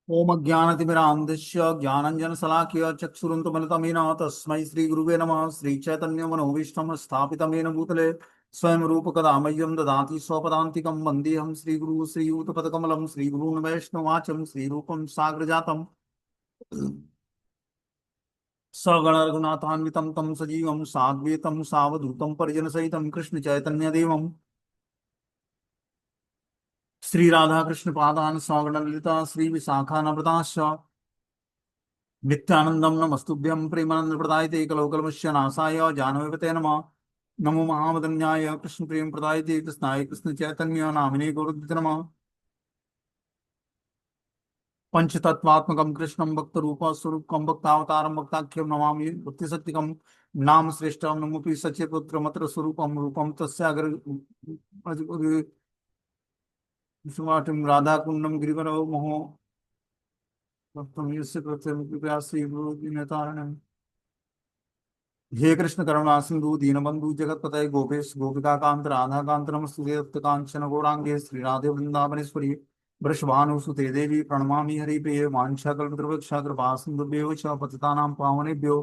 ओम ज्ञानतिमिरान्धस्य ज्ञानञ्जनशलाकया चक्षुरुन्मिलितमेन तस्मै श्रीगुरुवे नमः। श्रीचैतन्यमनोभीष्टं स्थापितं येन भूतले स्वयं रूपकदा मह्यं ददाति स्वपदान्तिकं। वन्देऽहं श्रीगुरुः श्रीयुतपदकमलं श्रीगुरून् वैष्णवाचं श्रीरूपं साग्रजातं सगणरघुनाथान्वितं तं सजीवं साद्वैतं सावधूतं परिजनसहितं कृष्णचैतन्यदेवं श्रीराधाकृष्णपादान् सगणललिता श्रीविशाखान्विताश्च नित्यानंदम नमस्तुभ्यं प्रेमानंदप्रदायते कलौकलमस्य नाशाय जानवीपते नमः। नमो महावदन्याय कृष्ण प्रेम प्रदायते कृष्णाय कृष्ण चैतन्य नामिने गौरद्विते नमः। पंचतत्वात्मकं कृष्णं भक्त रूप स्वरूपकं भक्तावतारं भक्ताख्यं नमामि भक्ति सत्यकं नाम श्रेष्ठं नमोपि सच्चिपुत्र मत्र स्वरूपं रूपं तस्याग्र सुवाटिं राधा कुंडम गिरिवरो मोहो भक्तम यस्य कृत्यं कृपया श्री गुरु दीनतारिणम्। हे कृष्ण करुणा सिंधु दीनबंधु जगतपते गोपेश गोपिका कांत राधा कांत नमस्तुते तप्त कांचन गौरांगे श्री राधे वृंदावनेश्वरी वृषभानुसुते देवी प्रणमामि हरिप्रिये वाञ्छाकल्पतरुवृक्षा कृपा सिन्धुभ्यो च पतितानां पावनेभ्यो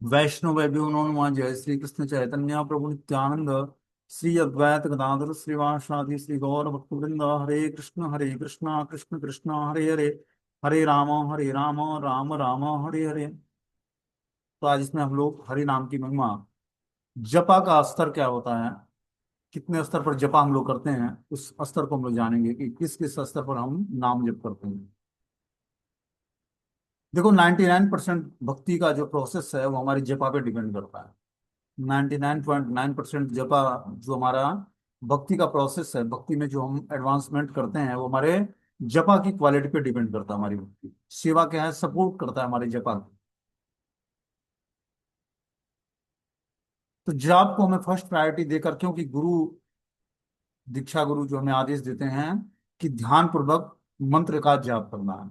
वैष्णवेभ्यो नमो नमः। जय श्री कृष्ण चैतन्य प्रभु नित्यानंद श्री अद्वैत गदाधर श्रीवासादि श्री गौर भक्तवृंद। हरे कृष्ण कृष्ण कृष्ण हरे हरे हरे हरे राम राम राम हरे हरे। तो आज इसमें हम लोग हरि नाम की महिमा, जपा का स्तर क्या होता है, कितने स्तर पर जपा हम लोग करते हैं, उस स्तर को हम लोग जानेंगे कि किस किस स्तर पर हम नाम जप करते हैं। देखो 99% भक्ति का जो प्रोसेस है वो हमारी जपा पे डिपेंड करता है। 99.9% जपा जो हमारा भक्ति का प्रोसेस है, भक्ति में जो हम एडवांसमेंट करते हैं वो हमारे जपा की क्वालिटी पे डिपेंड करता है। हमारी भक्ति सेवा क्या है, सपोर्ट करता है हमारे जपा को। तो जाप को हमें फर्स्ट प्रायोरिटी देकर, क्योंकि गुरु, दीक्षा गुरु जो हमें आदेश देते हैं कि ध्यान पूर्वक मंत्र का जाप करना है।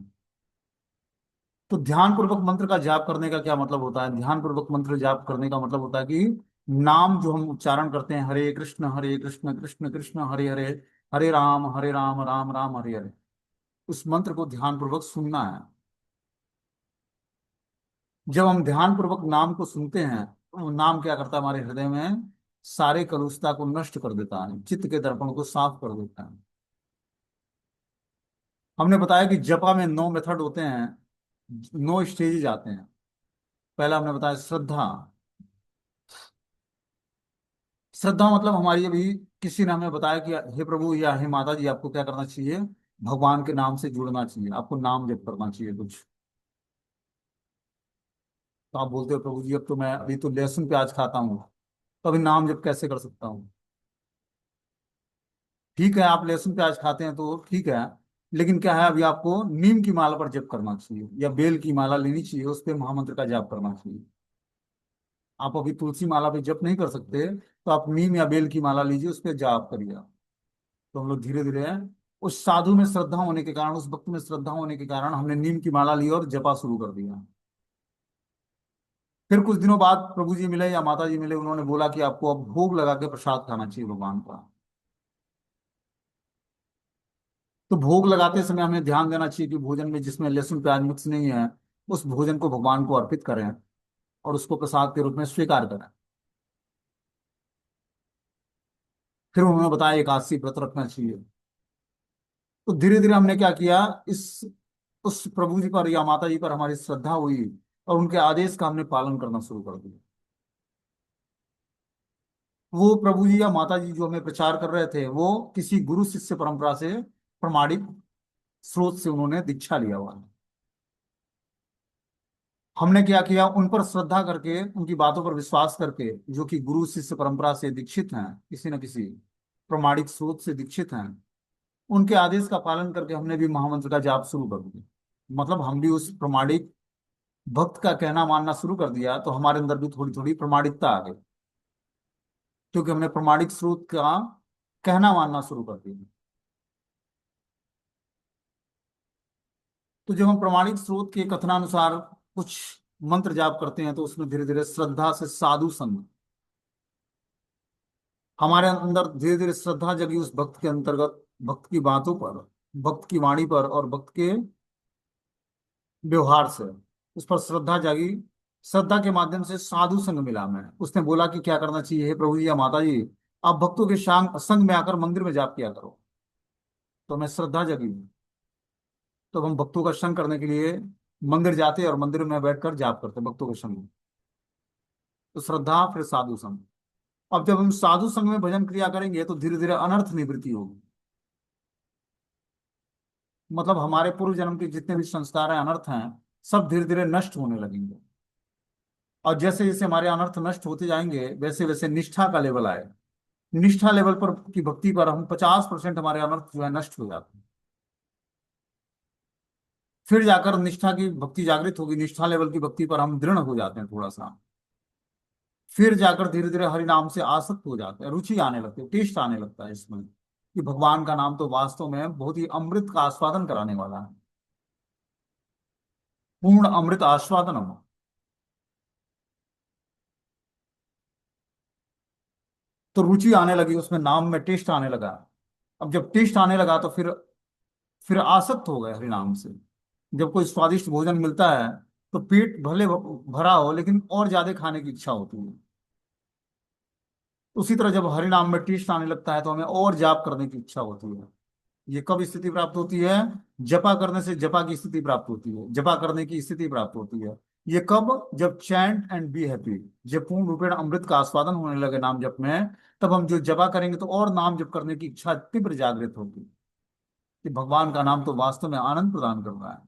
तो ध्यान पूर्वक मंत्र का जाप करने का क्या मतलब होता है? ध्यान पूर्वक मंत्र जाप करने का मतलब होता है कि नाम जो हम उच्चारण करते हैं, हरे कृष्ण कृष्ण कृष्ण हरे हरे, हरे राम राम राम हरे हरे, उस मंत्र को ध्यान पूर्वक सुनना है। जब हम ध्यान पूर्वक नाम को सुनते हैं तो वो नाम क्या करता है, हमारे हृदय में सारे कलुषता को नष्ट कर देता है, चित्त के दर्पण को साफ कर देता है। हमने बताया कि जपा में 9 मेथड होते हैं, 9 स्टेजेज आते हैं। पहला हमने बताया श्रद्धा। श्रद्धा मतलब हमारी, अभी किसी ने हमें बताया कि हे प्रभु या हे माता जी, आपको क्या करना चाहिए, भगवान के नाम से जुड़ना चाहिए, आपको नाम जप करना चाहिए कुछ। तो आप बोलते हो प्रभु जी अब तो मैं अभी तो लहसुन प्याज खाता हूँ, तो अभी नाम जप कैसे कर सकता हूँ? ठीक है, आप लहसुन प्याज खाते हैं तो ठीक है, लेकिन क्या है, अभी आपको नीम की माला पर जप करना चाहिए या बेल की माला लेनी चाहिए, उस पर महामंत्र का जाप करना चाहिए। आप अभी तुलसी माला पे जप नहीं कर सकते, तो आप नीम या बेल की माला लीजिए, उस पर जाप करिए। तो हम लोग धीरे धीरे उस साधु में श्रद्धा होने के कारण, उस भक्त में श्रद्धा होने के कारण हमने नीम की माला ली और जपा शुरू कर दिया। फिर कुछ दिनों बाद प्रभु जी मिले या माता जी मिले, उन्होंने बोला कि आपको अब भोग लगा के प्रसाद खाना चाहिए भगवान का। तो भोग लगाते समय हमें ध्यान देना चाहिए कि भोजन में जिसमें लहसुन प्याज मिक्स नहीं है, उस भोजन को भगवान को अर्पित करें और उसको प्रसाद के रूप में स्वीकार करें। फिर उन्होंने बताया एकादशी व्रत रखना चाहिए। तो धीरे धीरे हमने क्या किया, इस उस प्रभु जी पर या माता जी पर हमारी श्रद्धा हुई और उनके आदेश का हमने पालन करना शुरू कर दिया। वो प्रभु जी या माता जी जो हमें प्रचार कर रहे थे, वो किसी गुरु शिष्य परंपरा से प्रमाणित स्रोत से उन्होंने दीक्षा लिया हुआ है। हमने क्या किया, उन पर श्रद्धा करके, उनकी बातों पर विश्वास करके, जो कि गुरु शिष्य परंपरा से दीक्षित हैं, किसी न किसी प्रमाणिक स्रोत से दीक्षित हैं, उनके आदेश का पालन करके हमने भी महामंत्र का जाप शुरू कर दिया। मतलब हम भी उस प्रमाणिक भक्त का कहना मानना शुरू कर दिया, तो हमारे अंदर भी थोड़ी थोड़ी प्रमाणिकता आ गई, क्योंकि हमने प्रमाणिक स्रोत का कहना मानना शुरू कर दिया। तो जब हम प्रमाणिक स्रोत के कथनानुसार कुछ मंत्र जाप करते हैं, तो उसमें धीरे धीरे श्रद्धा से साधु संग, हमारे अंदर धीरे धीरे श्रद्धा जगी उस भक्त के अंतर्गत, भक्त की बातों पर, भक्त की वाणी पर और भक्त के व्यवहार से उस पर श्रद्धा जागी। श्रद्धा के माध्यम से साधु संग मिला मैं। उसने बोला कि क्या करना चाहिए, हे प्रभु जी या माता जी, आप भक्तों के संग में आकर मंदिर में जाप किया करो। तो मैं श्रद्धा जगी। तो हम भक्तों का संग करने के लिए मंदिर जाते और मंदिर में बैठकर जाप करते भक्तों के संग में। तो श्रद्धा फिर साधु संग। अब जब हम साधु संग में भजन क्रिया करेंगे तो धीरे धीरे अनर्थ निवृत्ति होगी। मतलब हमारे पूर्व जन्म के जितने भी संस्कार हैं, अनर्थ हैं, सब धीरे धीरे नष्ट होने लगेंगे। और जैसे जैसे हमारे अनर्थ नष्ट होते जाएंगे वैसे वैसे निष्ठा का लेवल आए। निष्ठा लेवल पर की भक्ति पर हम 50% हमारे अनर्थ जो है नष्ट हो जाते हैं। फिर जाकर निष्ठा की भक्ति जागृत होगी, निष्ठा लेवल की भक्ति पर हम दृढ़ हो जाते हैं थोड़ा सा। फिर जाकर धीरे धीरे हरि नाम से आसक्त हो जाते हैं, रुचि आने लगती है, टेस्ट आने लगता है इसमें कि भगवान का नाम तो वास्तव में बहुत ही अमृत का आस्वादन कराने वाला है। पूर्ण अमृत आस्वादन। तो रुचि आने लगी उसमें, नाम में टेस्ट आने लगा। अब जब टेस्ट आने लगा तो फिर आसक्त हो गए हरि नाम से। जब कोई स्वादिष्ट भोजन मिलता है तो पेट भले भरा हो लेकिन और ज्यादा खाने की इच्छा होती है। उसी तरह जब हरि नाम में टेस्ट आने लगता है तो हमें और जाप करने की इच्छा होती है। ये कब स्थिति प्राप्त होती है? जपा करने से जपा की स्थिति प्राप्त होती है, जपा करने की स्थिति प्राप्त होती है। ये कब? जब चैंट एंड बी हैप्पी, जब पूर्ण रूपेण अमृत का आस्वादन होने लगे नाम जप में, तब हम जो जपा करेंगे तो और नाम जप करने की इच्छा तीव्र जागृत होगी कि भगवान का नाम तो वास्तव में आनंद प्रदान कर रहा है।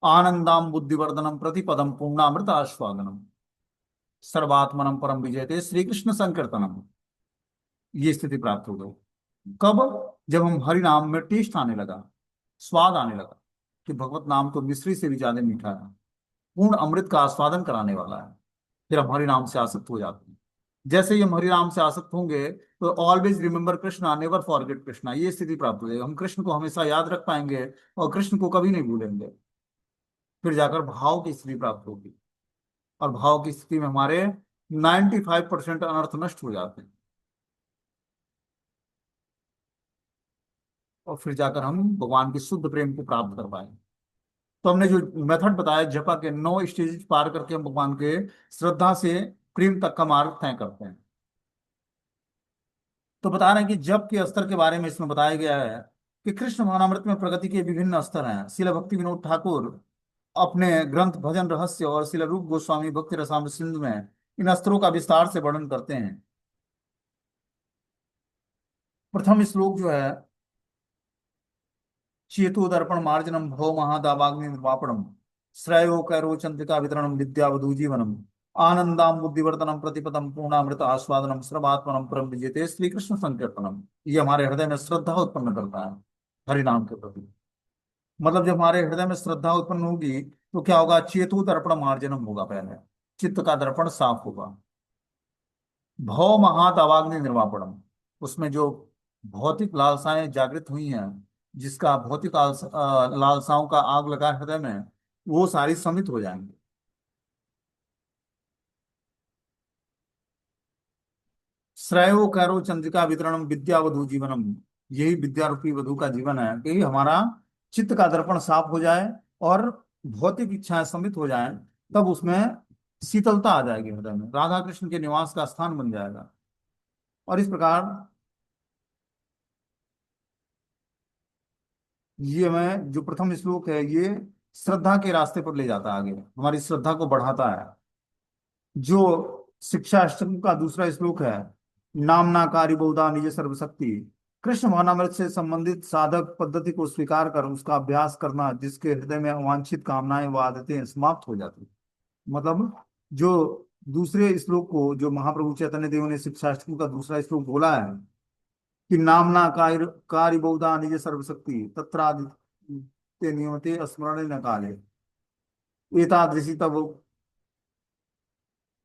आनंदाम बुद्धिवर्धनम प्रतिपदम पूर्णामृत आस्वादनम सर्वात्मनम परम विजयते श्री कृष्ण संकीर्तनम। ये स्थिति प्राप्त हो गई कब? जब हम हरि नाम में टेस्ट आने लगा, स्वाद आने लगा कि भगवत नाम तो मिश्री से भी ज्यादा मीठा है, पूर्ण अमृत का आस्वादन कराने वाला है। फिर हम हरि नाम से आसक्त हो जाते हैं। जैसे ही हम हरि नाम से आसक्त होंगे तो always remember Krishna, never forget Krishna, ये स्थिति प्राप्त हो जाएगी। हम कृष्ण को हमेशा याद रख पाएंगे और कृष्ण को कभी नहीं भूलेंगे। फिर जाकर भाव की स्थिति प्राप्त होगी। और भाव की स्थिति में हमारे 95% अनर्थ नष्ट हो जाते हैं। और फिर जाकर हम भगवान के शुद्ध प्रेम को प्राप्त कर पाएंगे। तो हमने जो मेथड बताया, जपा के 9 स्टेज पार करके हम भगवान के श्रद्धा से प्रेम तक का मार्ग तय करते हैं। तो बता रहे हैं कि जप के स्तर के बारे में इसमें बताया गया है कि कृष्ण भावनामृत में प्रगति के विभिन्न स्तर हैं। श्रील भक्ति विनोद ठाकुर अपने ग्रंथ भजन रहस्य और श्रील रूप गोस्वामी भक्ति रसामृत सिंधु में इन स्तरों का विस्तार से वर्णन करते हैं। प्रथम श्लोक जो है, चेतो दर्पण मार्जनम भव महादावाग्नि निर्वापणम श्रेयो कैरो चंद्रिका वितरणम विद्यावधू जीवनम आनंदाम बुद्धिवर्धनम प्रतिपदम पूर्णामृत आस्वादनम सर्वात्मनम परम विजेते श्री कृष्ण संकीर्तनम। ये हमारे हृदय में श्रद्धा उत्पन्न करता है हरि नाम के प्रति। मतलब जब हमारे हृदय में श्रद्धा उत्पन्न होगी तो क्या होगा? चेतु दर्पण मार्जनम होगा, पहले चित्त का दर्पण साफ होगा। भव महादावाग्नि निर्वापणम, उसमें जो भौतिक लालसाएं जागृत हुई हैं, जिसका भौतिक लालसाओं का आग लगा है हृदय में, वो सारी शमित हो जाएंगी। श्रेयो कैरो चंद्रिका वितरणम विद्यावधू जीवनम, यही विद्या रूपी वधु का जीवन है कि हमारा चित्त का दर्पण साफ हो जाए और भौतिक इच्छाएं शमित हो जाएं। तब उसमें शीतलता आ जाएगी, हृदय में राधा कृष्ण के निवास का स्थान बन जाएगा। और इस प्रकार ये मैं जो प्रथम श्लोक है ये श्रद्धा के रास्ते पर ले जाता है, आगे हमारी श्रद्धा को बढ़ाता है। जो शिक्षा अष्टक का दूसरा श्लोक है, नामना कार्य बहुधा निज सर्वशक्ति, कृष्ण भावनामृत से संबंधित साधक पद्धति को स्वीकार कर उसका अभ्यास करना, जिसके हृदय में अवांछित कामनाएं व आदतें समाप्त हो जाती। मतलब जो दूसरे श्लोक को जो महाप्रभु चैतन्य देव ने शिक्षा अष्टक का दूसरा श्लोक बोला है कि नामना कार्य कार्य बहुधा निज सर्वशक्ति तत्रादित्य नियमते स्मरण न काले एतादृशी तब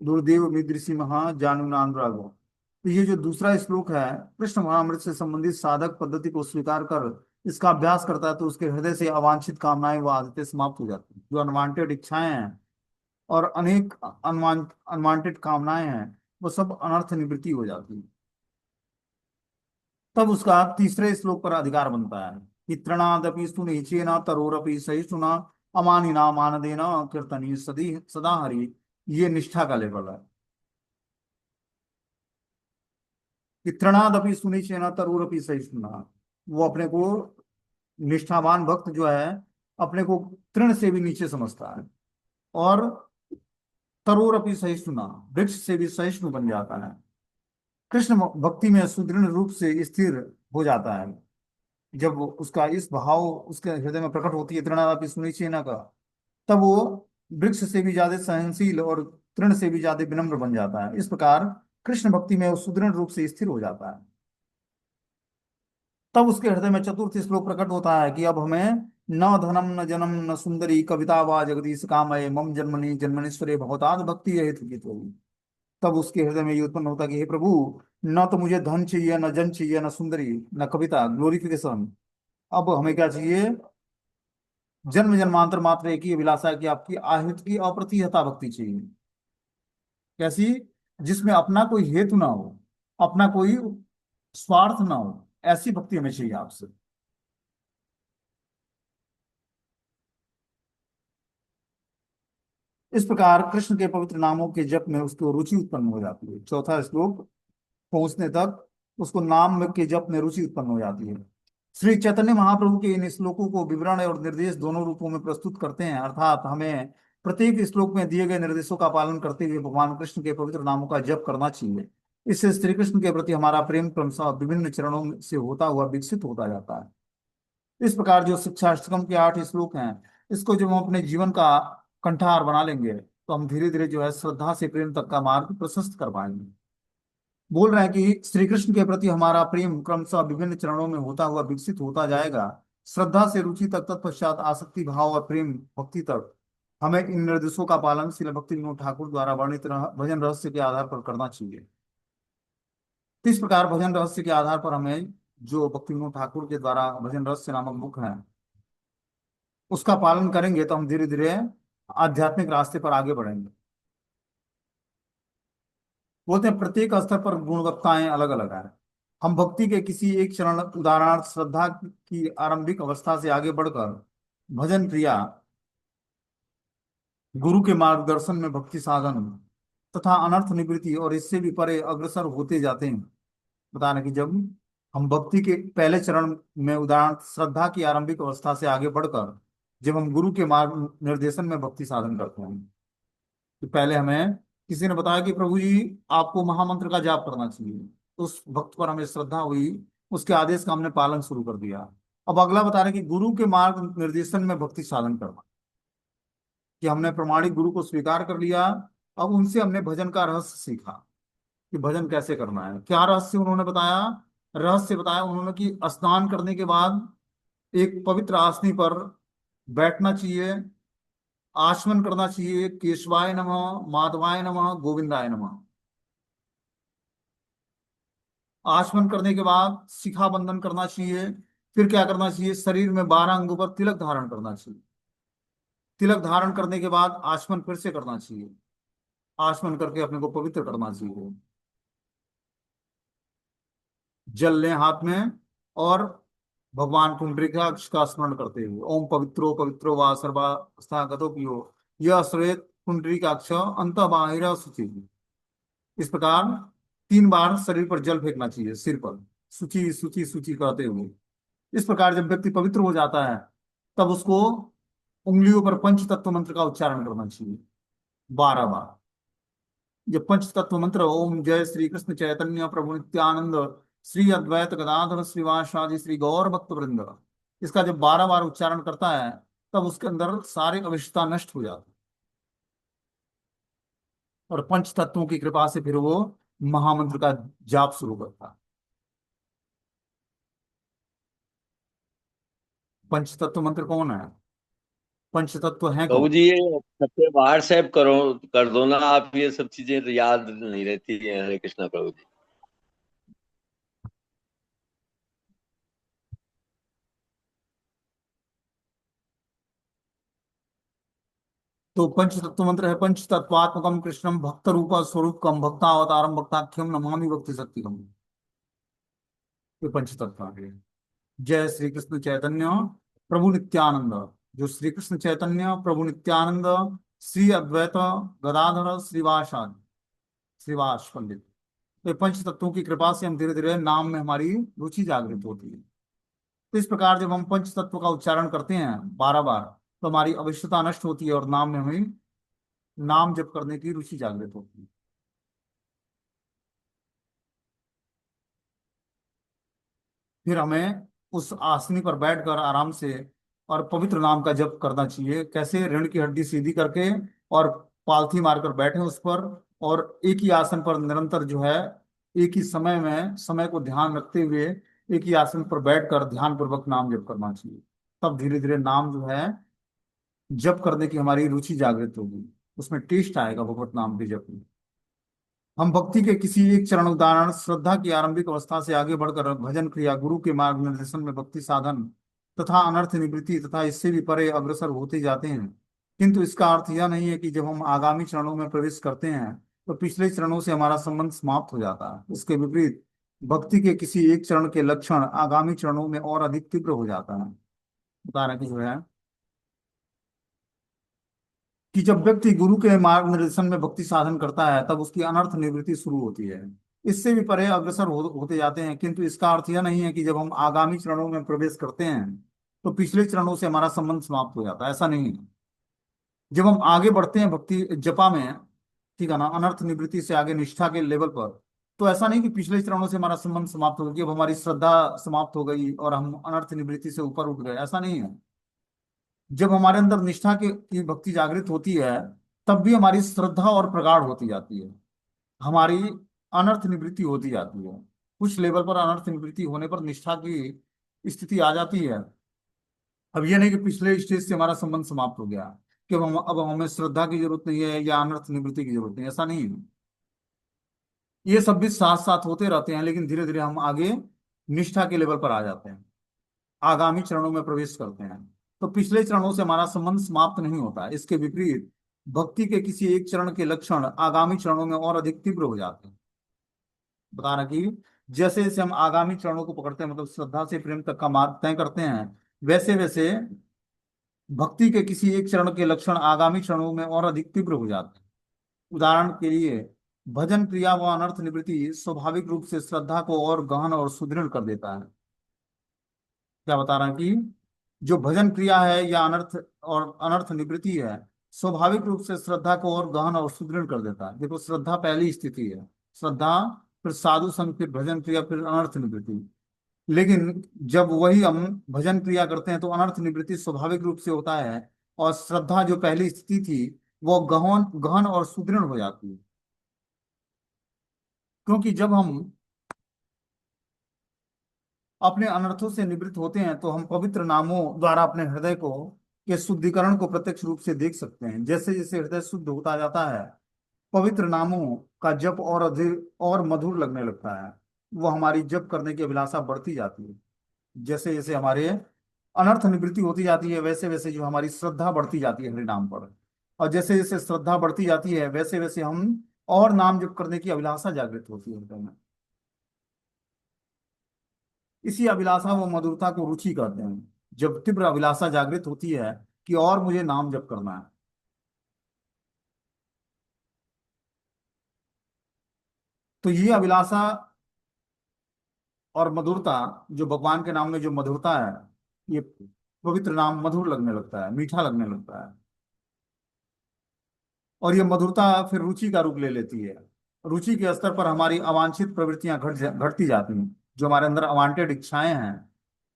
दुर्देव मीदृशी महा जानुनानुरागो। तो ये जो दूसरा श्लोक है, कृष्ण महामृत से संबंधित साधक पद्धति को स्वीकार कर इसका अभ्यास करता है तो उसके हृदय से अवांछित कामनाएं व आदतें समाप्त हो जाती हैं। जो अनवांटेड इच्छाएं हैं और अनेक अनवांटेड कामनाएं हैं, वो सब अनर्थ निवृत्ति हो जाती है। तब उसका तीसरे श्लोक पर अधिकार बनता है। कि तृणादपि सुनिचेन तरोरपि सहिष्णुना अमानिना मानदेन कीर्तनी सदी सदा हरि। ये निष्ठा का लेवल है कि तृणादपि सुनिचेन तरोरपि सहिष्णुना। वो अपने को, निष्ठावान भक्त जो है, अपने को तृण से भी नीचे समझता है, और तरोरपि सहिष्णुना, वृक्ष से भी सहिष्णु बन जाता है। कृष्ण भक्ति में सुदृढ़ रूप से स्थिर हो जाता है। जब उसका इस भाव उसके हृदय में प्रकट होती है, तृणादपि सुनिचेन का, तब वो वृक्ष से भी ज्यादा सहनशील और तृण से भी ज्यादा विनम्र बन जाता है। इस प्रकार कृष्ण भक्ति में वो सुदृढ़ रूप से स्थिर हो जाता है। तब उसके हृदय में चतुर्थ श्लोक प्रकट होता है कि अब हमें न धनम न जनम न सुंदरी कविता वा जगदीश कामये मम जन्मनि जन्मनीश्वरे भवताद भक्ति हेतु की। तब उसके हृदय में ये उत्पन्न होता है कि हे प्रभु, न तो मुझे धन चाहिए, न जन चाहिए, न सुंदरी, न कविता ग्लोरिफिकेशन। अब हमें क्या चाहिए? जन्म जन्मांतर मात्र एक ही अभिलाषा है कि आपकी आहित की अप्रतिहता भक्ति चाहिए। कैसी? जिसमें अपना कोई हेतु ना हो, अपना कोई स्वार्थ ना हो, ऐसी भक्ति हमें चाहिए आपसे। इस प्रकार कृष्ण के पवित्र नामों के जप में उसको रुचि उत्पन्न हो जाती है। चौथा श्लोक पहुंचने तक उसको नाम के जप में रुचि उत्पन्न हो जाती है। श्री चैतन्य महाप्रभु के इन श्लोकों को विवरण और निर्देश दोनों रूपों में प्रस्तुत करते हैं, अर्थात हमें प्रत्येक श्लोक में दिए गए निर्देशों का पालन करते हुए भगवान कृष्ण के पवित्र नामों का जप करना चाहिए। इससे श्री कृष्ण के प्रति हमारा प्रेम क्रमशः विभिन्न चरणों से होता हुआ विकसित होता जाता है। इस प्रकार जो शिक्षा अष्टकम के 8 श्लोक हैं, इसको जब हम अपने जीवन का कंठार बना लेंगे, तो हम धीरे धीरे जो है श्रद्धा से प्रेम तक का मार्ग प्रशस्त कर पाएंगे। बोल रहे हैं कि श्री कृष्ण के प्रति हमारा प्रेम क्रमशः विभिन्न चरणों में होता हुआ विकसित होता जाएगा। श्रद्धा से रुचि तक, तत्पश्चात आसक्ति भाव और प्रेम भक्ति तक हमें इन निर्देशों का पालन श्रील भक्ति विनोद ठाकुर द्वारा वर्णित भजन रहस्य के आधार पर करना चाहिए। तो इस प्रकार भजन रहस्य के आधार पर हमें, जो भक्ति विनोद ठाकुर के द्वारा भजन रहस्य नामक बुक है, उसका पालन करेंगे तो हम धीरे धीरे आध्यात्मिक रास्ते पर आगे बढ़ेंगे। बोलते हैं प्रत्येक स्तर पर गुणवत्ताएं अलग अलग है। हम भक्ति के किसी एक चरण, उदाहरणार्थ श्रद्धा की आरंभिक अवस्था से आगे बढ़कर भजन क्रिया, गुरु के मार्गदर्शन में भक्ति साधन तथा अनर्थ निवृत्ति और इससे भी परे अग्रसर होते जाते हैं। बता रहे कि जब हम भक्ति के पहले चरण में, उदाहरण श्रद्धा की आरंभिक अवस्था से आगे बढ़कर जब हम गुरु के मार्ग निर्देशन में भक्ति साधन करते हैं, तो पहले हमें किसी ने बताया कि प्रभु जी आपको महामंत्र का जाप करना चाहिए, तो उस भक्त पर हमें श्रद्धा हुई, उसके आदेश का हमने पालन शुरू कर दिया। अब अगला बता रहे कि गुरु के मार्ग निर्देशन में भक्ति साधन करना, कि हमने प्रमाणिक गुरु को स्वीकार कर लिया। अब उनसे हमने भजन का रहस्य सीखा कि भजन कैसे करना है। क्या रहस्य उन्होंने बताया? रहस्य बताया उन्होंने कि स्नान करने के बाद एक पवित्र आसनी पर बैठना चाहिए, आचमन करना चाहिए, केशवाय नमः, माधवाय नमः, गोविंदाय नमः। आचमन करने के बाद शिखा बंधन करना चाहिए। फिर क्या करना चाहिए? शरीर में 12 अंगों पर तिलक धारण करना चाहिए। तिलक धारण करने के बाद आचमन फिर से करना चाहिए। आचमन करके अपने को पवित्र करना चाहिए। जल लें हाथ में, और भगवान पुंडरीकाक्ष का स्मरण करते हुए ओम पवित्रो पवित्रो वा सर्वावस्थागतो पियो यह श्वेत पुंडरीकाक्ष अंत बाहिर शुचि। इस प्रकार 3 बार शरीर पर जल फेंकना चाहिए, सिर पर, शुचि शुचि शुचि करते हुए। इस प्रकार जब व्यक्ति पवित्र हो जाता है, तब उसको उंगलियों पर पंच तत्व मंत्र का उच्चारण करना चाहिए 12 बार। ये पंच तत्व मंत्र, ओम जय श्री कृष्ण चैतन्य प्रभु नित्यानंद श्री अद्वैत गदाधर श्रीवासादि श्री गौर भक्त वृंद, इसका जब 12 बार उच्चारण करता है, तब उसके अंदर सारे अविष्टता नष्ट हो जाती है, और पंच तत्वों की कृपा से फिर वो महामंत्र का जाप शुरू करता है। पंच तत्व मंत्र कौन है? पंच तत्व है प्रभु कौन? जी ये सबसे बाहर सेव करो, कर दो ना आप, ये सब चीजें तो याद नहीं रहती है। हरे कृष्णा प्रभु जी। तो पंच तत्व मंत्र है, पंच तत्वात्मकम कृष्णम भक्त रूप स्वरूपकम भक्तावतारम भक्ताख्यम नमामि भक्ति शक्तिकम। ये पंच तत्व आ गए। जय श्री कृष्ण चैतन्य प्रभु नित्यानंद। जो श्री कृष्ण चैतन्य प्रभु नित्यानंद, श्री अद्वैत गदाधर श्रीवास पंडित, ये पंच तत्वों की कृपा से हम धीरे धीरे नाम में हमारी रुचि जागृत होती है। तो इस प्रकार जब हम पंच तत्व का उच्चारण करते हैं 12 बार, तो हमारी अवश्यता नष्ट होती है और नाम में हमें नाम जप करने की रुचि जागृत होती है। फिर हमें उस आसनी पर बैठकर आराम से और पवित्र नाम का जप करना चाहिए। कैसे? रीढ़ की हड्डी सीधी करके और पालथी मारकर बैठे उस पर, और एक ही आसन पर निरंतर जो है, एक ही समय में समय को ध्यान रखते हुए एक ही आसन पर बैठकर ध्यान पूर्वक नाम जप करना चाहिए। तब धीरे धीरे नाम जो है जप करने की हमारी रुचि जागृत होगी, उसमें टेस्ट आएगा भगवत नाम के जप में। हम भक्ति के किसी एक चरण, उदाहरण श्रद्धा की आरंभिक अवस्था से आगे बढ़कर भजन क्रिया, गुरु के मार्गदर्शन में भक्ति साधन तथा अनर्थ निवृत्ति तथा इससे भी परे अग्रसर होते जाते हैं। किंतु इसका अर्थ यह नहीं है कि जब हम आगामी चरणों में प्रवेश करते हैं तो पिछले चरणों से हमारा संबंध समाप्त हो जाता है। इसके विपरीत भक्ति के किसी एक चरण के लक्षण आगामी चरणों में और अधिक तीव्र हो जाता है। उदाहरण की जो है कि जब व्यक्ति गुरु के मार्गदर्शन में भक्ति साधन करता है तब उसकी अनर्थ निवृत्ति शुरू होती है। इससे भी परे अग्रसर होते जाते हैं। किंतु इसका अर्थ यह नहीं है कि जब हम आगामी चरणों में प्रवेश करते हैं तो पिछले चरणों से हमारा संबंध समाप्त हो जाता है, ऐसा नहीं है। जब हम आगे बढ़ते हैं भक्ति जपा में, ठीक है ना, अनर्थ निवृत्ति से आगे निष्ठा के लेवल पर, तो ऐसा नहीं कि पिछले चरणों से हमारा संबंध समाप्त हो गया, अब हमारी श्रद्धा समाप्त हो गई और हम अनर्थ निवृत्ति से ऊपर उठ गए, ऐसा नहीं है। जब हमारे अंदर निष्ठा की भक्ति जागृत होती है तब भी हमारी श्रद्धा और प्रगाढ़ होती जाती है, हमारी अनर्थ निवृत्ति होती जाती है। कुछ लेवल पर अनर्थ निवृत्ति होने पर निष्ठा की स्थिति आ जाती है। अब यह नहीं कि पिछले स्टेज से हमारा संबंध समाप्त हो गया, कि अब हमें श्रद्धा की जरूरत नहीं है या अनर्थ निवृत्ति की जरूरत नहीं है, ऐसा नहीं है। ये सब भी साथ साथ होते रहते हैं, लेकिन धीरे धीरे हम आगे निष्ठा के लेवल पर आ जाते हैं, आगामी चरणों में प्रवेश करते हैं। तो पिछले चरणों से हमारा संबंध समाप्त नहीं होता है। इसके विपरीत भक्ति के किसी एक चरण के लक्षण आगामी चरणों में और अधिक तीव्र हो जाते हैं। बता रहा कि जैसे जैसे हम आगामी चरणों को पकड़ते हैं, मतलब श्रद्धा से प्रेम तक का मार्ग तय करते हैं, वैसे वैसे भक्ति के किसी एक चरण के लक्षण आगामी चरणों में और अधिक तीव्र हो जाते हैं। उदाहरण के लिए भजन क्रिया व अनर्थ निवृत्ति स्वाभाविक रूप से श्रद्धा को और गहन और सुदृढ़ कर देता है। क्या बता रहा है कि जो भजन क्रिया है या अनर्थ निवृत्ति है, स्वाभाविक रूप से श्रद्धा को और गहन और सुदृढ़ कर देता है। देखो, श्रद्धा पहली स्थिति है, श्रद्धा, फिर साधु संग, फिर भजन क्रिया, फिर अनर्थ निवृत्ति। लेकिन जब वही हम भजन क्रिया करते हैं तो अनर्थ निवृत्ति स्वाभाविक रूप से होता है, और श्रद्धा जो पहली स्थिति थी वो गहन गहन और सुदृढ़ हो जाती है। क्योंकि जब हम अपने अनर्थों से निवृत्त होते हैं तो हम पवित्र नामों द्वारा अपने हृदय को के शुद्धिकरण को प्रत्यक्ष रूप से देख सकते हैं। जैसे जैसे हृदय शुद्ध होता जाता है, पवित्र नामों का जप और अधिक और मधुर लगने लगता है। वो हमारी जप करने की अभिलाषा बढ़ती जाती है। जैसे जैसे हमारे अनर्थ निवृत्ति होती जाती है, वैसे वैसे जो हमारी श्रद्धा बढ़ती जाती है हरि नाम पर, और जैसे जैसे श्रद्धा बढ़ती जाती है वैसे वैसे हम और नाम जप करने की अभिलाषा जागृत होती है हृदय में। इसी अभिलाषा व मधुरता को रुचि कहते हैं। जब तीव्र अभिलाषा जागृत होती है कि और मुझे नाम जप करना है, तो ये अभिलाषा और मधुरता, जो भगवान के नाम में जो मधुरता है, ये पवित्र नाम मधुर लगने लगता है, मीठा लगने लगता है। और ये मधुरता फिर रुचि का रूप ले लेती है। रुचि के स्तर पर हमारी अवांछित प्रवृत्तियां घटती जाती हैं। जो हमारे अंदर अवांटेड इच्छाएं हैं,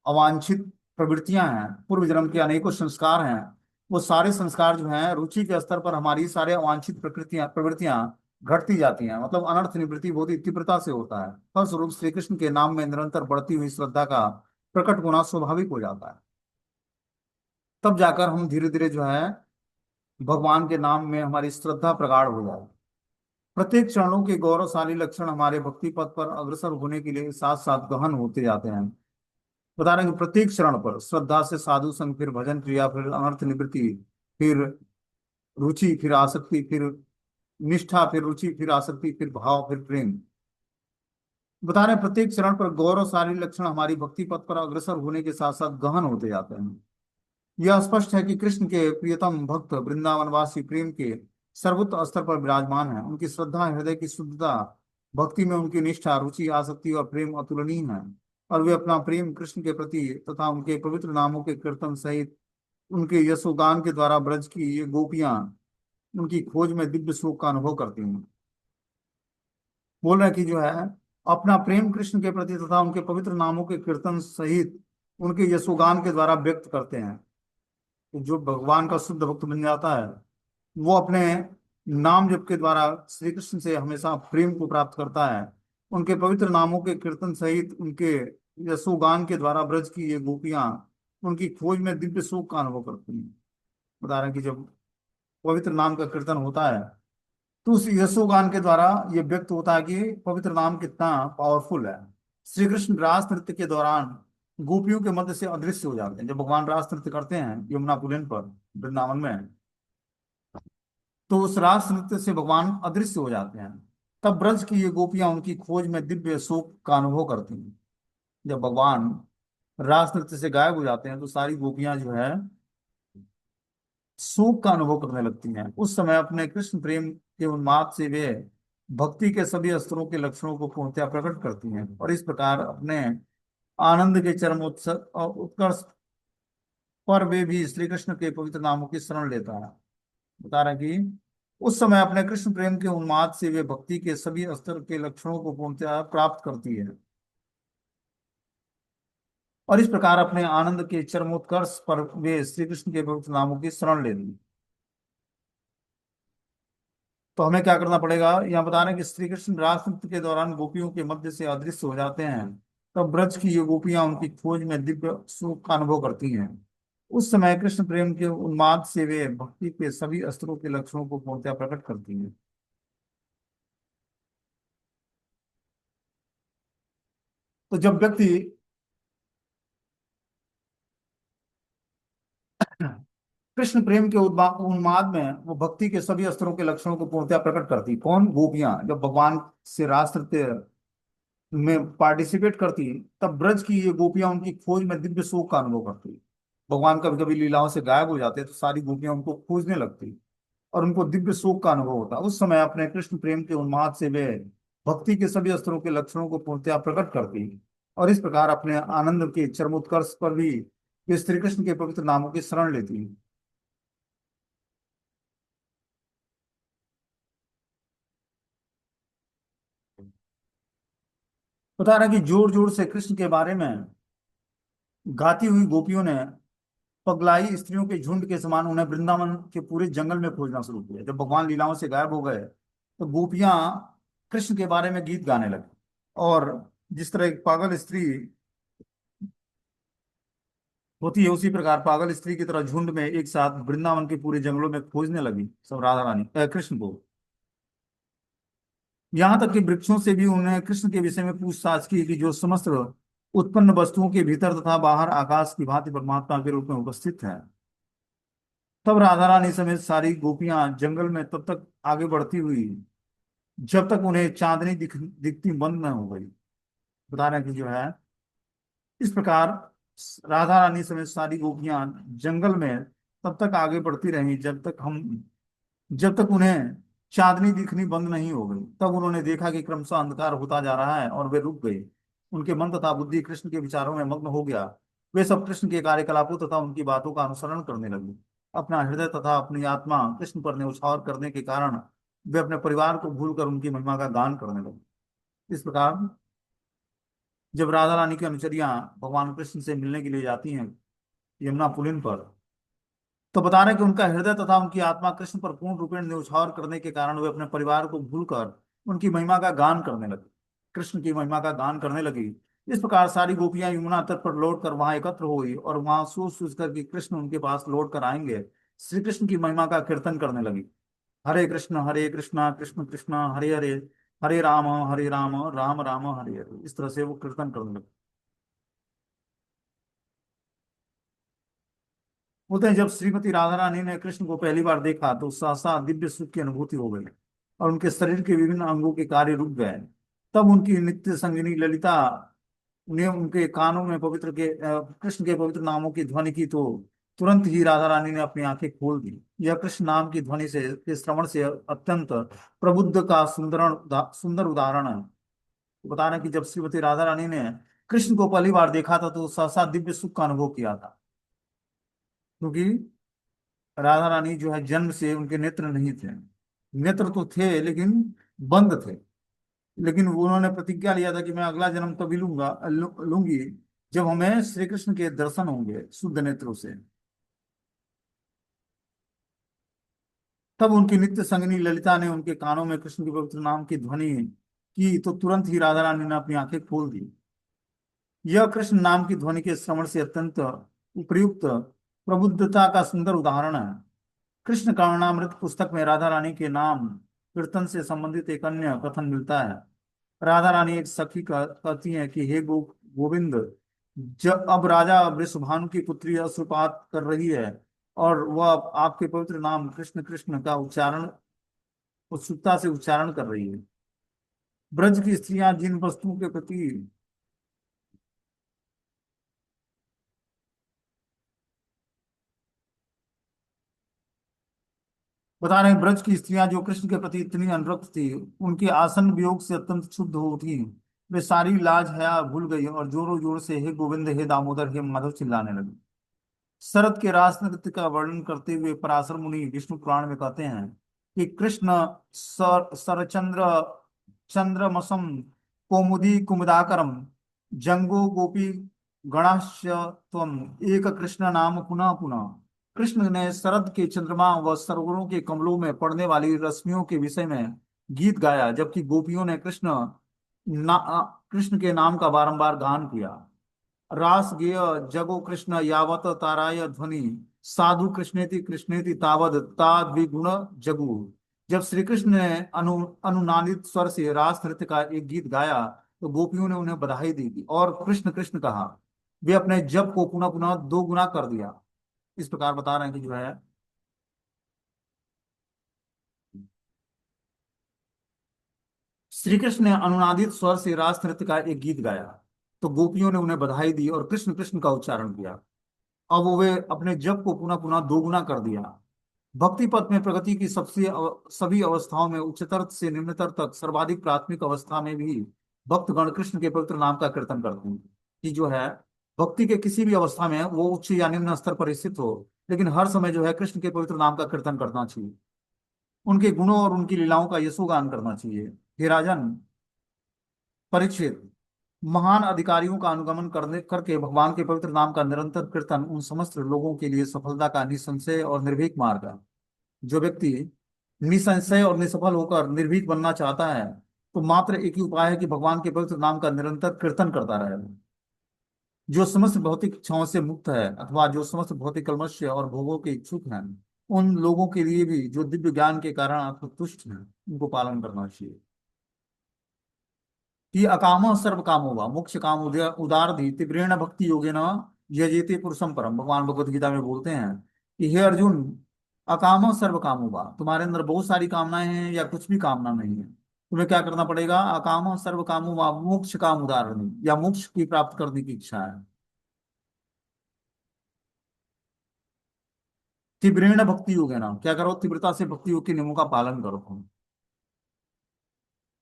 अवांछित प्रवृत्तियां हैं, पूर्व जन्म के अनेकों संस्कार हैं, वो सारे संस्कार जो हैं रुचि के स्तर पर हमारी सारे अवांछित प्रकृतियां प्रवृत्तियां घटती जाती हैं। मतलब अनर्थ निवृत्ति बहुत ही तीव्रता से होता है। फलस्वरूप श्री कृष्ण के नाम में निरंतर बढ़ती हुई श्रद्धा का प्रकट होना स्वाभाविक हो जाता है। तब जाकर हम धीरे धीरे जो है भगवान के नाम में हमारी श्रद्धा प्रगाढ़ हो जाए। प्रत्येक चरणों के गौरवशाली लक्षण हमारे भक्ति पथ पर अग्रसर होने के लिए साथ साथ गहन होते जाते हैं। बता रहे हैं कि प्रत्येक चरण पर श्रद्धा से साधु संग, फिर भजन क्रिया, फिर अनर्थ निवृत्ति, फिर रुचि, फिर आसक्ति, फिर निष्ठा, फिर रुचि, फिर आसक्ति, फिर भाव, फिर प्रेम। बता रहे हैं, प्रत्येक चरण पर गौरवशाली लक्षण हमारी भक्ति पथ पर अग्रसर होने के साथ साथ गहन होते जाते हैं। यह स्पष्ट है कि कृष्ण के प्रियतम भक्त वृंदावनवासी प्रेम के सर्वोच्च स्तर पर विराजमान है। उनकी श्रद्धा, हृदय की शुद्धता, भक्ति में उनकी निष्ठा, रुचि, आसक्ति और प्रेम अतुलनीय है। और वे अपना प्रेम कृष्ण के प्रति तथा उनके पवित्र नामों के कीर्तन सहित उनके यशोगान के द्वारा ब्रज की ये गोपियां उनकी खोज में दिव्य सुख का अनुभव करती हैं। बोल रहे हैं कि जो है, अपना प्रेम कृष्ण के प्रति तथा उनके पवित्र नामों के कीर्तन सहित उनके यशोगान के द्वारा व्यक्त करते हैं। तो जो भगवान का शुद्ध भक्त बन जाता है, वो अपने नाम जप के द्वारा श्री कृष्ण से हमेशा प्रेम को प्राप्त करता है। उनके पवित्र नामों के कीर्तन सहित उनके यशोगान के द्वारा ब्रज की ये गोपियां उनकी खोज में दिव्य सुख का अनुभव करती हैं। बता रहे हैं कि जब पवित्र नाम का कीर्तन होता है, तो उस यशोगान के द्वारा ये व्यक्त होता है कि पवित्र नाम कितना पावरफुल है। श्री कृष्ण रास नृत्य के दौरान गोपियों के मध्य से अदृश्य हो जाते हैं। जब भगवान रास नृत्य करते हैं यमुना पुलिन पर वृंदावन में, तो उस रास नृत्य से भगवान अदृश्य हो जाते हैं। तब ब्रज की ये गोपियां उनकी खोज में दिव्य शोक का अनुभव करती हैं। जब भगवान रास नृत्य से गायब हो जाते हैं, तो सारी गोपियां जो है शोक का अनुभव करने लगती हैं। उस समय अपने कृष्ण प्रेम के उन्माद से वे भक्ति के सभी स्तरों के लक्षणों को पूर्णतया प्रकट करती हैं, और इस प्रकार अपने आनंद के चरम उत्सव और उत्कर्ष पर वे भी श्री कृष्ण के पवित्र नामों की शरण लेता है। बता रहा है कि उस समय अपने कृष्ण प्रेम के उन्माद से वे भक्ति के सभी स्तर के लक्षणों को पूर्णतया प्राप्त करती है, और इस प्रकार अपने आनंद के चरमोत्कर्ष पर वे श्री कृष्ण के पवित्र नामों की शरण ले ली। तो हमें क्या करना पड़ेगा, यहाँ बता रहे हैं कि श्री कृष्ण रास नृत्य के दौरान गोपियों के मध्य से अदृश्य हो जाते हैं। तब ब्रज की ये गोपियां उनकी खोज में दिव्य सुख का अनुभव करती हैं। उस समय कृष्ण प्रेम के उन्माद से वे भक्ति के सभी स्तरों के लक्षणों को पूर्णतया प्रकट करती हैं। तो जब व्यक्ति कृष्ण प्रेम के उन्माद में वो भक्ति के सभी स्तरों के लक्षणों को पूर्णतया प्रकट करती, कौन? गोपियां जब भगवान से रास नृत्य में पार्टिसिपेट करती, तब ब्रज की ये गोपियां उनकी खोज में दिव्य सुख का अनुभव करती। भगवान कभी कभी लीलाओं से गायब हो जाते तो सारी गोपियां उनको खोजने लगती, और उनको दिव्य सुख का अनुभव होता। उस समय अपने कृष्ण प्रेम के उन्माद से वे भक्ति के सभी स्तरों के लक्षणों को पूर्णतया प्रकट करती, और इस प्रकार अपने आनंद के चरमोत्कर्ष पर भी वे श्री कृष्ण के पवित्र नामों की शरण लेती। बता रहा कि जोर जोर से कृष्ण के बारे में गाती हुई गोपियों ने पगलाई स्त्रियों के झुंड के समान उन्हें वृंदावन के पूरे जंगल में खोजना शुरू किया। जब भगवान लीलाओं से गायब हो गए, तो गोपियां कृष्ण के बारे में गीत गाने लगी, और जिस तरह एक पागल स्त्री होती है, उसी प्रकार पागल स्त्री की तरह झुंड में एक साथ वृंदावन के पूरे जंगलों में खोजने लगी सब राधा रानी कृष्ण को। यहाँ तक कि वृक्षों से भी उन्हें कृष्ण के विषय में पूछताछ की कि जो समस्त उत्पन्न वस्तुओं के भीतर तथा बाहर आकाश की भांति परमात्मा के रूप में उपस्थित है। तब राधा रानी समेत सारी गोपियां जंगल में तब तक आगे बढ़ती हुई जब तक उन्हें चांदनी दिखती बंद न हो गई। बता रहे हैं कि जो है, इस प्रकार राधा रानी समेत सारी गोपियां जंगल में तब तक आगे बढ़ती रहीं जब तक उन्हें चांदनी दिखनी बंद नहीं हो गई। तब उन्होंने देखा कि क्रमशः अंधकार होता जा रहा है, और वे रुक गए। उनके मन तथा बुद्धि कृष्ण के विचारों में मग्न हो गया। वे सब कृष्ण के कार्यकलापों तथा उनकी बातों का अनुसरण करने लगे। अपना हृदय तथा अपनी आत्मा कृष्ण पर न्यौछावर करने के कारण वे अपने परिवार को भूलकर उनकी महिमा का गान करने लगे। इस प्रकार जब राधा रानी की अनुचरियां भगवान कृष्ण से मिलने के लिए जाती हैं यमुना पुलिन पर, तो बता रहे हैं कि उनका हृदय तथा उनकी आत्मा कृष्ण पर पूर्ण रूपेण न्यौछावर करने के कारण वे अपने परिवार को भूलकर उनकी महिमा का गान करने लगे, कृष्ण की महिमा का गान करने लगी। इस प्रकार सारी गोपियां यमुना तट पर लौट कर वहां एकत्र हुई, और वहां सोच सोच कर कि कृष्ण उनके पास लौट कर आएंगे, श्री कृष्ण की महिमा का कीर्तन करने लगी। हरे कृष्णा कृष्ण कृष्ण हरे हरे, हरे राम राम राम हरे हरे। इस तरह से वो कीर्तन करने लगे। बोलते हैं, जब श्रीमती राधा रानी ने कृष्ण को पहली बार देखा, तो सहसा दिव्य सुख की अनुभूति हो गई, और उनके शरीर के विभिन्न अंगों के कार्य रुक गए। तब उनकी नित्य संगिनी ललिता ने उनके कानों में कृष्ण के पवित्र नामों की ध्वनि की, तो तुरंत ही राधा रानी ने अपनी आंखें खोल दी। यह कृष्ण नाम की ध्वनि से के श्रवण से अत्यंत प्रबुद्ध का सुंदर उदाहरण है। बता रहे हैं कि जब श्रीमती राधा रानी ने कृष्ण को पहली बार देखा था तो सहसा दिव्य सुख का अनुभव किया था, क्योंकि राधा रानी जो है जन्म से उनके नेत्र नहीं थे। नेत्र तो थे लेकिन बंद थे। लेकिन वो उन्होंने प्रतिज्ञा लिया था कि मैं अगला जन्म तभी लूंगी जब हमें श्री कृष्ण के दर्शन होंगे शुद्ध नेत्रों से। तब उनकी नित्य संगिनी ललिता ने उनके कानों में कृष्ण के पवित्र नाम की ध्वनि की, तो तुरंत ही राधा रानी ने अपनी आंखें खोल दी। यह कृष्ण नाम की ध्वनि के श्रवण से अत्यंत उपयुक्त प्रबुद्धता का सुंदर उदाहरण है। कृष्ण करुणामृत पुस्तक में राधा रानी के नाम कीर्तन से संबंधित एक अन्य कथन मिलता है। राधा रानी एक सखी कहती है कि हे गोविंद, जब अब राजा वृषभानु की पुत्री अश्रुपात कर रही है और वह आपके पवित्र नाम कृष्ण कृष्ण का उच्चारण उत्सुकता से उच्चारण कर रही है। ब्रज की स्त्रियां जिन वस्तुओं के प्रति बता रहे हैं, ब्रज की स्त्रियां जो कृष्ण के प्रति इतनी अनुरक्त थी, उनके आसन वियोग से अत्यंत क्षुब्ध हो उठी। वे सारी लाज हया भूल गई और जोरों जोर से हे गोविंद, हे दामोदर, हे माधव चिल्लाने लगी। शरद के रास नृत्य का वर्णन करते हुए पराशर मुनि विष्णु पुराण में कहते हैं कि कृष्ण सरचंद्र चंद्रमसम कौमुदी कुमुदाकरम जंगो गोपी गणाश्च त्वम एक कृष्ण नाम पुनः पुनः। कृष्ण ने शरद के चंद्रमा व सरोवरों के कमलों में पड़ने वाली रश्मियों के विषय में गीत गाया, जबकि गोपियों ने कृष्ण के नाम का बारंबार गान किया। रास गेय जगो कृष्ण यावत ताराय ध्वनि साधु कृष्णेति कृष्णेति तावद ताद्विगुण जगु। जब श्री कृष्ण ने अनुनादित स्वर से रास नृत्य का एक गीत गाया, तो गोपियों ने उन्हें बधाई दी और कृष्ण कृष्ण कहा। वे अपने जप को पुनः पुनः दो गुना कर दिया। इस प्रकार बता रहे हैं कि जो है श्री कृष्ण ने अनुनादित स्वर से रास नृत्य का एक गीत गाया, तो गोपियों ने उन्हें बधाई दी और कृष्ण कृष्ण का उच्चारण किया। अब वे अपने जप को पुनः पुनः दोगुना कर दिया। भक्ति पथ में प्रगति की सभी अवस्थाओं में उच्चतर से निम्नतर तक सर्वाधिक प्राथमिक अवस्था में भी भक्तगण कृष्ण के पवित्र नाम का कीर्तन करते हैं। कि जो है भक्ति के किसी भी अवस्था में वो उच्च या निम्न स्तर पर स्थित हो, लेकिन हर समय जो है कृष्ण के पवित्र नाम का कीर्तन करना चाहिए। उनके गुणों और उनकी लीलाओं का यशोगान करना चाहिए। हे राजन परीक्षित, महान अधिकारियों का अनुगमन करने करके भगवान के पवित्र नाम का निरंतर कीर्तन उन समस्त लोगों के लिए सफलता का निसंशय और निर्भीक मार्ग है। जो व्यक्ति निसंशय और निसफल होकर निर्भीक बनना चाहता है, तो मात्र एक ही उपाय है कि भगवान के पवित्र नाम का निरंतर कीर्तन करता रहे। जो समस्त भौतिक इच्छाओं से मुक्त है अथवा जो समस्त भौतिक कलमश और भोगों के इच्छुक हैं, उन लोगों के लिए भी जो दिव्य ज्ञान के कारण आत्मतुष्ट हैं, उनको पालन करना चाहिए। कि अकाम सर्व कामो वा मोक्ष काम उदारधि तीव्रेण भक्ति योगेन यजेते पुरुषम परम। भगवान भगवत गीता में बोलते हैं कि हे अर्जुन, अकाम सर्व कामो वा, तुम्हारे अंदर बहुत सारी कामनाएं हैं या कुछ भी कामना नहीं है, तुम्हें क्या करना पड़ेगा? अकाम सर्व कामो वा मोक्ष काम उदारधि, या मोक्ष की प्राप्त करने की इच्छा है। तीव्रेण भक्ति योगेन, क्या करो? तीव्रता से भक्ति योग के नियमों का पालन करो।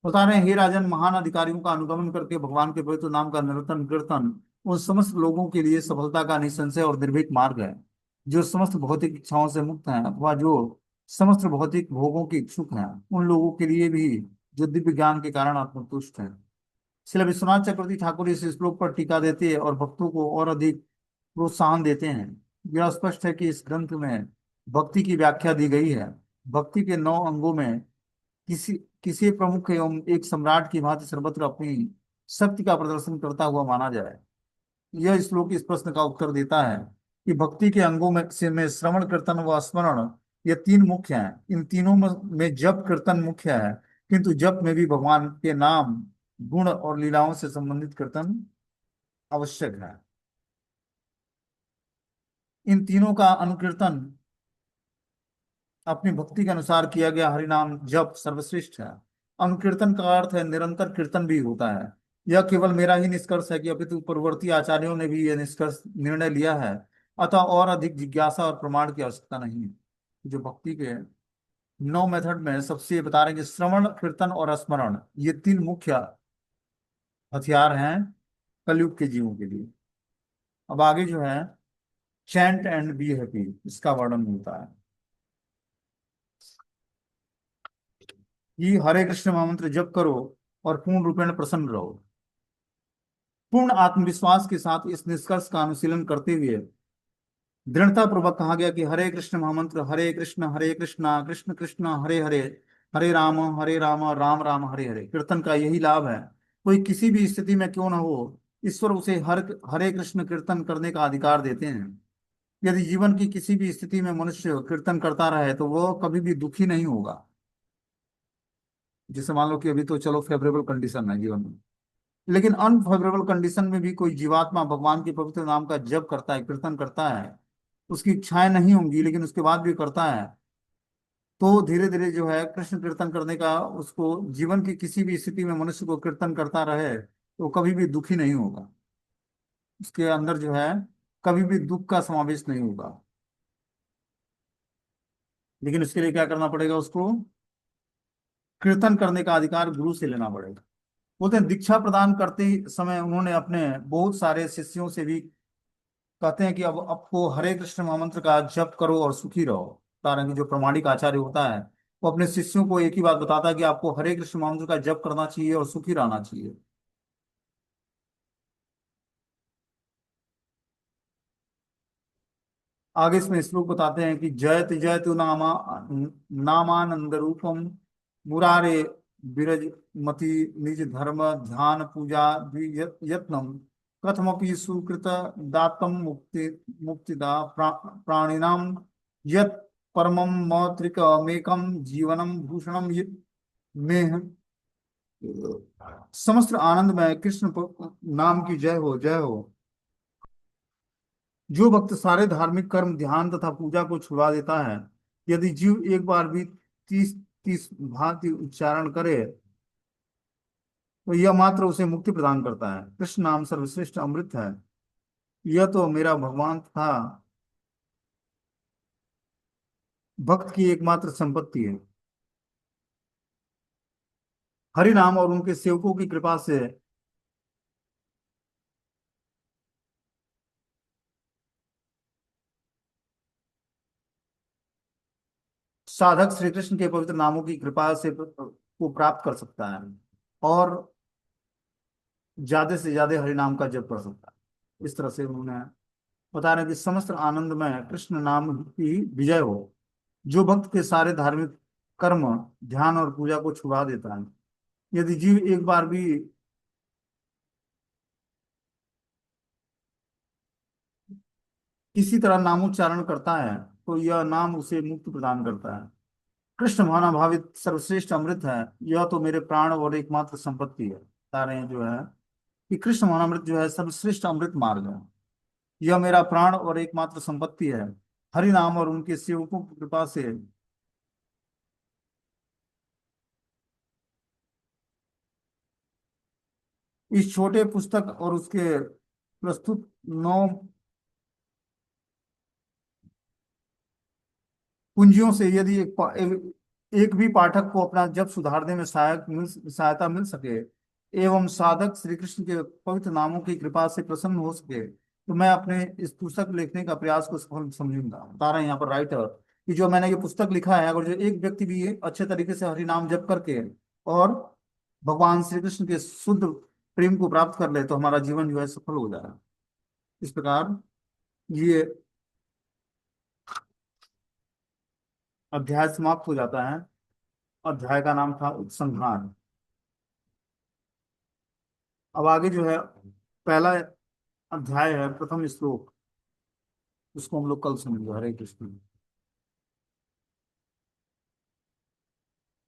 बता रहे हैं, हे राजन, महान अधिकारियों का अनुगमन करके भगवान के पवित्र नाम का निरंतर कीर्तन उन समस्त लोगों के लिए सफलता का निसंशय और निर्भीक मार्ग है, जो समस्त भौतिक इच्छाओं से मुक्त हैं अथवा जो समस्त भौतिक भोगों के इच्छुक हैं, उन लोगों के लिए भी जो दिव्य ज्ञान के कारण आत्मतुष्ट है। श्रील विश्वनाथ चक्रवर्ती ठाकुर इस श्लोक पर टीका देते हैं और भक्तों को और अधिक प्रोत्साहन देते हैं। यह स्पष्ट है कि इस ग्रंथ में भक्ति की व्याख्या दी गई है। भक्ति के 9 अंगों में किसी किसी प्रमुख एवं एक सम्राट की भांति सर्वत्र अपनी शक्ति का प्रदर्शन करता हुआ माना जाए। यह श्लोक इस प्रश्न का उत्तर देता है कि भक्ति के अंगों में श्रवण कीर्तन व स्मरण, ये 3 मुख्य हैं। इन तीनों में जप कीर्तन मुख्य है, किंतु जप में भी भगवान के नाम गुण और लीलाओं से संबंधित कीर्तन आवश्यक है। इन तीनों का अनुकीर्तन अपनी भक्ति के अनुसार किया गया हरिनाम जप सर्वश्रेष्ठ है। अनुकीर्तन का अर्थ है निरंतर कीर्तन भी होता है। यह केवल मेरा ही निष्कर्ष है कि अपितु पूर्ववर्ती आचार्यों ने भी यह निष्कर्ष निर्णय लिया है। अतः और अधिक जिज्ञासा और प्रमाण की आवश्यकता नहीं है। जो भक्ति के 9 मेथड में सबसे बता रहे हैं कि श्रवण, कीर्तन और स्मरण, ये 3 मुख्य हथियार हैं कलयुग के जीवों के लिए। अब आगे जो है चैंट एंड बी हैप्पी, इसका वर्णन मिलता है कि हरे कृष्ण महामंत्र जप करो और पूर्ण रूपेण प्रसन्न रहो। पूर्ण आत्मविश्वास के साथ इस निष्कर्ष का अनुशीलन करते हुए दृढ़ता पूर्वक कहा गया कि हरे कृष्ण महामंत्र, हरे कृष्ण कृष्ण कृष्ण हरे हरे, हरे राम राम राम हरे हरे, कीर्तन का यही लाभ है। कोई किसी भी स्थिति में क्यों न हो, ईश्वर उसे हरे कृष्ण कीर्तन करने का अधिकार देते हैं। यदि जीवन की किसी भी स्थिति में मनुष्य कीर्तन करता रहे तो वो कभी भी दुखी नहीं होगा। जैसे मान लो कि अभी तो चलो फेवरेबल कंडीशन है जीवन में, लेकिन अनफेवरेबल कंडीशन में भी कोई जीवात्मा भगवान के पवित्र नाम का जप करता है, कीर्तन करता है, उसकी इच्छाएं नहीं होंगी लेकिन उसके बाद भी करता है, तो धीरे धीरे जो है कृष्ण कीर्तन करने का उसको, जीवन की किसी भी स्थिति में मनुष्य को कीर्तन करता रहे तो कभी भी दुखी नहीं होगा। उसके अंदर जो है कभी भी दुख का समावेश नहीं होगा। लेकिन उसके लिए क्या करना पड़ेगा उसको, कीर्तन करने का अधिकार गुरु से लेना पड़ेगा। बोलते हैं दीक्षा प्रदान करते समय उन्होंने अपने बहुत सारे शिष्यों से भी कहते हैं कि अब आपको हरे कृष्ण महामंत्र का जप करो और सुखी रहो। कारण कि जो प्रामाणिक आचार्य होता है वो अपने शिष्यों को एक ही बात बताता है कि आपको हरे कृष्ण महामंत्र का जप करना चाहिए और सुखी रहना चाहिए। आगे इसमें श्लोक बताते हैं कि जयति जयतु नामानंद रूपम मुरारे विरज मति निज धर्म ध्यान पूजा यत्नम कथमपि सुकृत दातम मुक्तिदा प्राणिनाम यत् परमं मौत्रिकमेकं जीवनम भूषणम में समस्त आनंद में कृष्ण नाम की जय हो, जय हो। जो भक्त सारे धार्मिक कर्म, ध्यान तथा पूजा को छुड़ा देता है, यदि जीव एक बार भी 30 30 भांति उच्चारण करे तो यह मात्र उसे मुक्ति प्रदान करता है। कृष्ण नाम सर्वश्रेष्ठ अमृत है। यह तो मेरा भगवान था भक्त की एकमात्र संपत्ति है। हरि नाम और उनके सेवकों की कृपा से साधक श्री कृष्ण के पवित्र नामों की कृपा से को प्राप्त कर सकता है और ज्यादा से ज्यादा हरि नाम का जप कर सकता है। इस तरह से उन्होंने बता रहे हैं कि समस्त आनंद में कृष्ण नाम की विजय हो। जो भक्त के सारे धार्मिक कर्म, ध्यान और पूजा को छुड़ा देता है, यदि जीव एक बार भी किसी तरह नामोच्चारण करता है तो यह नाम उसे मुक्ति प्रदान करता है। कृष्ण भावनाभावित सर्वश्रेष्ठ अमृत है। यह तो मेरे प्राण और एकमात्र संपत्ति है। बता रहे हैं जो है कि कृष्ण भावनामृत जो है सर्वश्रेष्ठ अमृत मार्ग है। यह मेरा प्राण और एकमात्र संपत्ति है। हरि नाम और उनके सेवकों की कृपा से इस छोटे पुस्तक और उसके प्रस्तुत 9 कुंजियों से यदि एक भी पाठक को अपना जप सुधारने में सहायता मिल सके एवं साधक श्री कृष्ण के पवित्र नामों की कृपा से प्रसन्न हो सके तो मैं अपने इस पुस्तक लिखने का प्रयास को सफल समझूंगा। बता रहे हैं यहाँ पर राइटर कि जो मैंने ये पुस्तक लिखा है, अगर जो एक व्यक्ति भी ये अच्छे तरीके से हरि नाम जप करके और भगवान श्री कृष्ण के शुद्ध प्रेम को प्राप्त कर ले तो हमारा जीवन जो है सफल हो जाएगा। इस प्रकार ये अध्याय समाप्त हो जाता है। अध्याय का नाम था उपसंहार। अब आगे जो है पहला अध्याय है, प्रथम श्लोक, उसको हम लोग कल सुनेंगे। हरे कृष्ण।